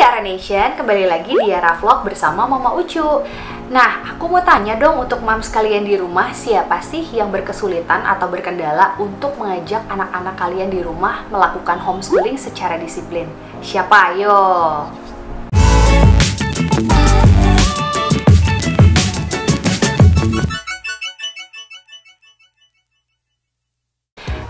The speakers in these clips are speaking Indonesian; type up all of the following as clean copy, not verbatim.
Yara Nation, kembali lagi di Yara Vlog bersama Mama Ucu. Nah, aku mau tanya dong untuk moms kalian di rumah, siapa sih yang berkesulitan atau berkendala untuk mengajak anak-anak kalian di rumah melakukan homeschooling secara disiplin? Siapa? Ayo!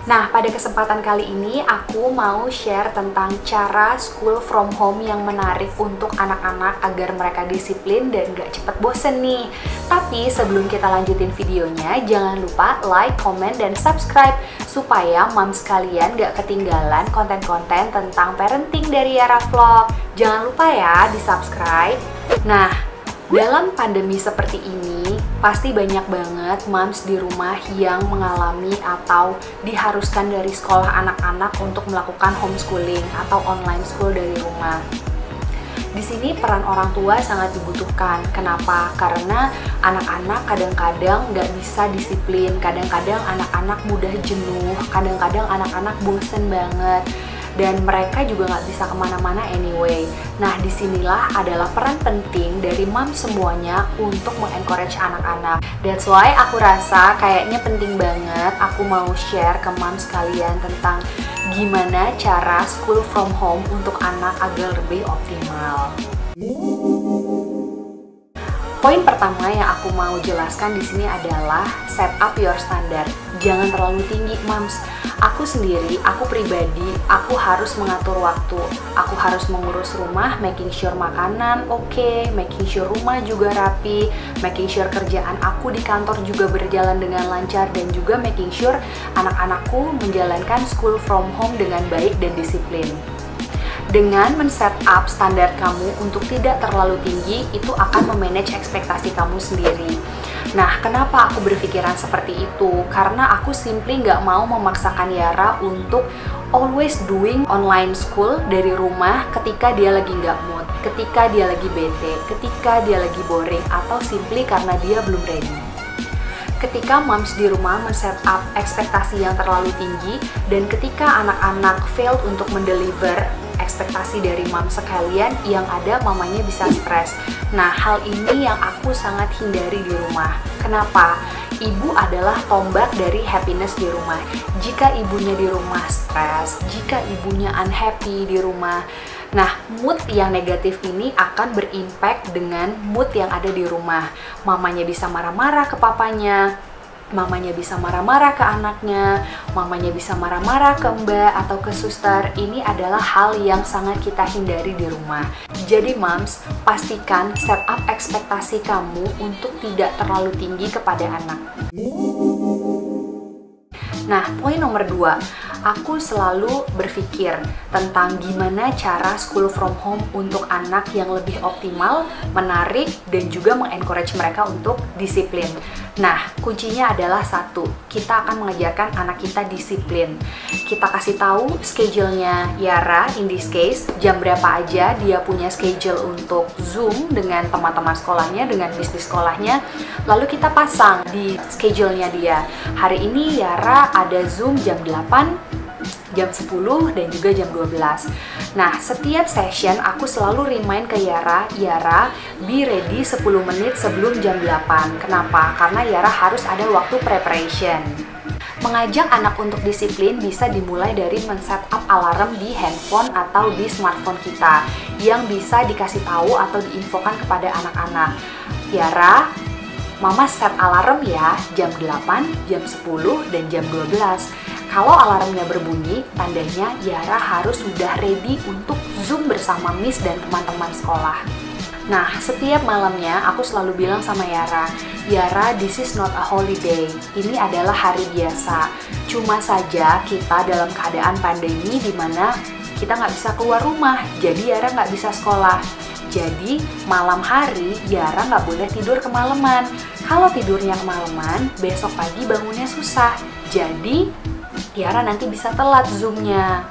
Nah, pada kesempatan kali ini aku mau share tentang cara school from home yang menarik untuk anak-anak agar mereka disiplin dan gak cepet bosen nih. Tapi sebelum kita lanjutin videonya, jangan lupa like, comment, dan subscribe supaya moms kalian gak ketinggalan konten-konten tentang parenting dari Yara Vlog. Jangan lupa ya di subscribe. Nah, dalam pandemi seperti ini, pasti banyak banget moms di rumah yang mengalami atau diharuskan dari sekolah anak-anak untuk melakukan homeschooling atau online school dari rumah. Di sini peran orang tua sangat dibutuhkan. Kenapa? Karena anak-anak kadang-kadang nggak bisa disiplin, kadang-kadang anak-anak mudah jenuh, kadang-kadang anak-anak bosen banget. Dan mereka juga nggak bisa kemana-mana anyway. Nah, disinilah adalah peran penting dari mom semuanya untuk mengencourage anak-anak. That's why aku rasa kayaknya penting banget aku mau share ke moms kalian tentang gimana cara school from home untuk anak agar lebih optimal. Poin pertama yang aku mau jelaskan di sini adalah set up your standard. Jangan terlalu tinggi, moms. Aku sendiri, aku pribadi, aku harus mengatur waktu. Aku harus mengurus rumah, making sure makanan oke, making sure rumah juga rapi, making sure kerjaan aku di kantor juga berjalan dengan lancar, dan juga making sure anak-anakku menjalankan school from home dengan baik dan disiplin. Dengan men-set up standar kamu untuk tidak terlalu tinggi, itu akan memanage ekspektasi kamu sendiri. Nah, kenapa aku berpikiran seperti itu? Karena aku simply nggak mau memaksakan Yara untuk always doing online school dari rumah ketika dia lagi nggak mood, ketika dia lagi bete, ketika dia lagi boring, atau simply karena dia belum ready. Ketika moms di rumah men-set up ekspektasi yang terlalu tinggi, dan ketika anak-anak failed untuk mendeliver ekspektasi dari mom sekalian, yang ada mamanya bisa stres. Nah, hal ini yang aku sangat hindari di rumah. Kenapa? Ibu adalah tombak dari happiness di rumah. Jika ibunya di rumah stres, jika ibunya unhappy di rumah, nah, mood yang negatif ini akan berimpact dengan mood yang ada di rumah. Mamanya bisa marah-marah ke papanya, mamanya bisa marah-marah ke anaknya, mamanya bisa marah-marah ke mbak atau ke suster. Ini adalah hal yang sangat kita hindari di rumah. Jadi moms, pastikan set up ekspektasi kamu untuk tidak terlalu tinggi kepada anak. Nah, poin nomor 2, aku selalu berpikir tentang gimana cara school from home untuk anak yang lebih optimal, menarik, dan juga mengencourage mereka untuk disiplin. Nah, kuncinya adalah satu, kita akan mengajarkan anak kita disiplin. Kita kasih tahu schedule-nya Yara, in this case, jam berapa aja dia punya schedule untuk Zoom dengan teman-teman sekolahnya, dengan bisnis sekolahnya. Lalu kita pasang di schedule-nya dia. Hari ini Yara ada Zoom jam 8, jam 10, dan juga jam 12. Nah, setiap session aku selalu remind ke Yara, be ready 10 menit sebelum jam 8. Kenapa? Karena Yara harus ada waktu preparation. Mengajak anak untuk disiplin bisa dimulai dari men-set up alarm di handphone atau di smartphone kita yang bisa dikasih tahu atau diinfokan kepada anak-anak. Yara, Mama set alarm ya, jam 8, jam 10, dan jam 12. Kalau alarmnya berbunyi, tandanya Yara harus sudah ready untuk Zoom bersama Miss dan teman-teman sekolah. Nah, setiap malamnya aku selalu bilang sama Yara, this is not a holiday. Ini adalah hari biasa. Cuma saja kita dalam keadaan pandemi di mana kita nggak bisa keluar rumah, jadi Yara nggak bisa sekolah. Jadi, malam hari Yara nggak boleh tidur kemalaman. Kalau tidurnya kemalaman, besok pagi bangunnya susah. Jadi, Yara nanti bisa telat Zoom-nya.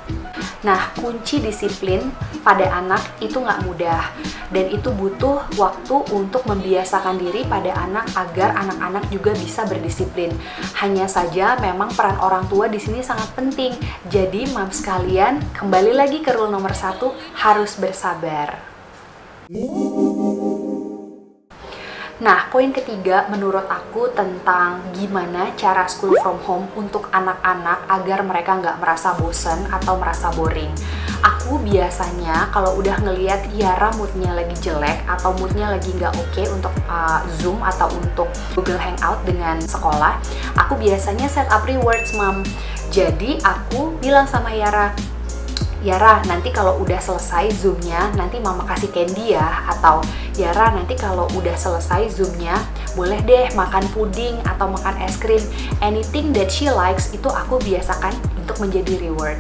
Nah, kunci disiplin pada anak itu nggak mudah. Dan itu butuh waktu untuk membiasakan diri pada anak agar anak-anak juga bisa berdisiplin. Hanya saja memang peran orang tua di sini sangat penting. Jadi, moms sekalian, kembali lagi ke rule nomor 1, harus bersabar. Nah, poin ketiga menurut aku tentang gimana cara school from home untuk anak-anak agar mereka nggak merasa bosen atau merasa boring. Aku biasanya kalau udah ngeliat Yara moodnya lagi jelek atau moodnya lagi nggak oke untuk Zoom atau untuk Google Hangout dengan sekolah, aku biasanya set up rewards, Mom. Jadi aku bilang sama Yara, Yara, nanti kalau udah selesai Zoom-nya, nanti Mama kasih candy ya. Atau, Yara, nanti kalau udah selesai Zoom-nya, boleh deh makan puding atau makan es krim. Anything that she likes, itu aku biasakan untuk menjadi reward.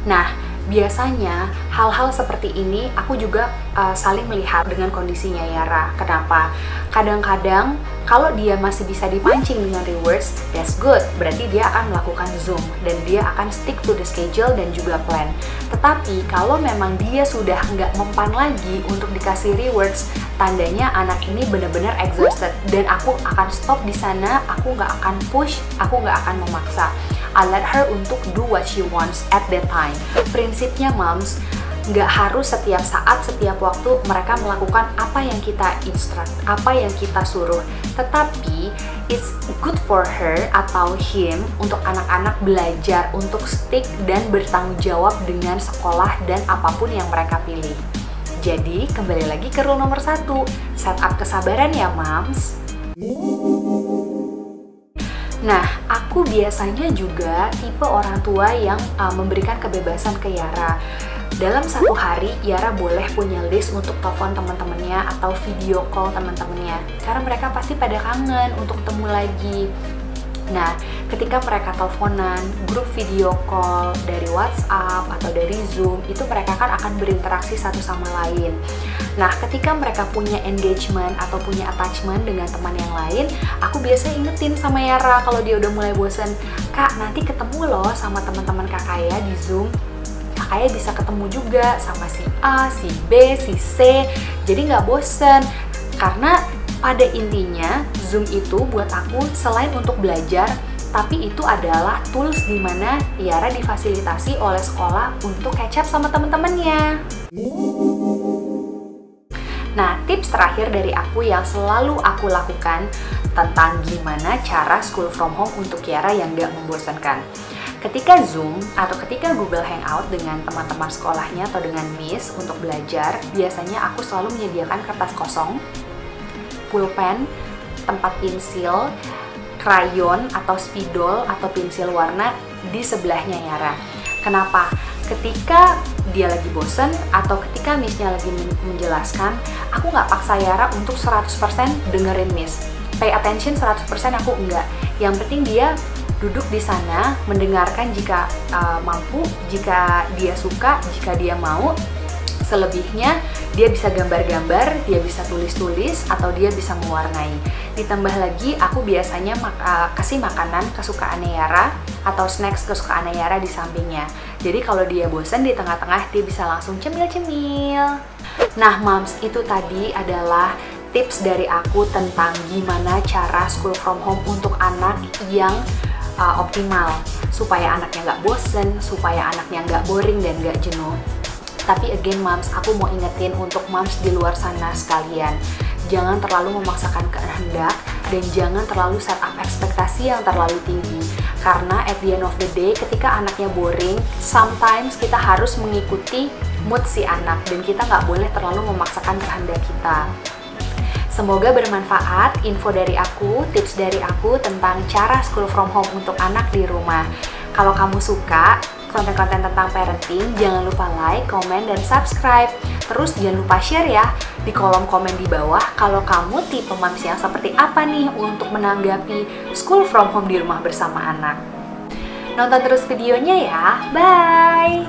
Nah, biasanya hal-hal seperti ini aku juga saling melihat dengan kondisinya Yara. Kenapa? Kadang-kadang kalau dia masih bisa dipancing dengan rewards, that's good. Berarti dia akan melakukan Zoom dan dia akan stick to the schedule dan juga plan. Tetapi kalau memang dia sudah nggak mempan lagi untuk dikasih rewards, tandanya anak ini benar-benar exhausted dan aku akan stop di sana. Aku nggak akan push, aku nggak akan memaksa. I let her untuk do what she wants at that time. Prinsipnya, moms, nggak harus setiap saat, setiap waktu mereka melakukan apa yang kita instruct, apa yang kita suruh. Tetapi, it's good for her atau him untuk anak-anak belajar untuk stick dan bertanggung jawab dengan sekolah dan apapun yang mereka pilih. Jadi, kembali lagi ke rule nomor 1, set up kesabaran ya, moms. Nah, aku biasanya juga tipe orang tua yang memberikan kebebasan ke Yara. Dalam satu hari, Yara boleh punya list untuk telepon teman-temannya atau video call teman-temannya. Karena mereka pasti pada kangen untuk ketemu lagi. Nah, ketika mereka teleponan, grup video call dari WhatsApp atau dari Zoom, itu mereka kan akan berinteraksi satu sama lain. Nah, ketika mereka punya engagement atau punya attachment dengan teman yang lain, aku biasa ingetin sama Yara kalau dia udah mulai bosen, Kak, nanti ketemu loh sama teman-teman kakak ya di Zoom. Kakaknya bisa ketemu juga sama si A, si B, si C, jadi nggak bosen. Karena pada intinya, Zoom itu buat aku selain untuk belajar, tapi itu adalah tools di mana Yara difasilitasi oleh sekolah untuk catch up sama teman-temannya. Nah, tips terakhir dari aku yang selalu aku lakukan tentang gimana cara school from home untuk Yara yang nggak membosankan. Ketika Zoom atau ketika Google Hangout dengan teman-teman sekolahnya atau dengan Miss untuk belajar, biasanya aku selalu menyediakan kertas kosong, pulpen, tempat pensil, krayon atau spidol atau pensil warna di sebelahnya Yara. Kenapa? Ketika dia lagi bosen atau ketika Miss-nya lagi menjelaskan, aku nggak paksa Yara untuk 100% dengerin Miss. Pay attention 100% aku enggak. Yang penting dia duduk di sana, mendengarkan jika mampu, jika dia suka, jika dia mau. Selebihnya, dia bisa gambar-gambar, dia bisa tulis-tulis, atau dia bisa mewarnai. Ditambah lagi, aku biasanya kasih makanan kesukaannya Yara, atau snacks kesukaannya Yara di sampingnya. Jadi kalau dia bosan di tengah-tengah, dia bisa langsung cemil-cemil. Nah, moms, itu tadi adalah tips dari aku tentang gimana cara school from home untuk anak yang optimal, supaya anaknya nggak bosen, supaya anaknya nggak boring dan nggak jenuh. Tapi again moms, aku mau ingetin untuk moms di luar sana sekalian, jangan terlalu memaksakan kehendak dan jangan terlalu set up ekspektasi yang terlalu tinggi. Karena at the end of the day, ketika anaknya boring, sometimes kita harus mengikuti mood si anak dan kita nggak boleh terlalu memaksakan kehendak kita. Semoga bermanfaat info dari aku, tips dari aku tentang cara school from home untuk anak di rumah. Kalau kamu suka konten-konten tentang parenting, jangan lupa like, komen, dan subscribe. Terus jangan lupa share ya di kolom komen di bawah kalau kamu tipe moms yang seperti apa nih untuk menanggapi school from home di rumah bersama anak. Nonton terus videonya ya, bye!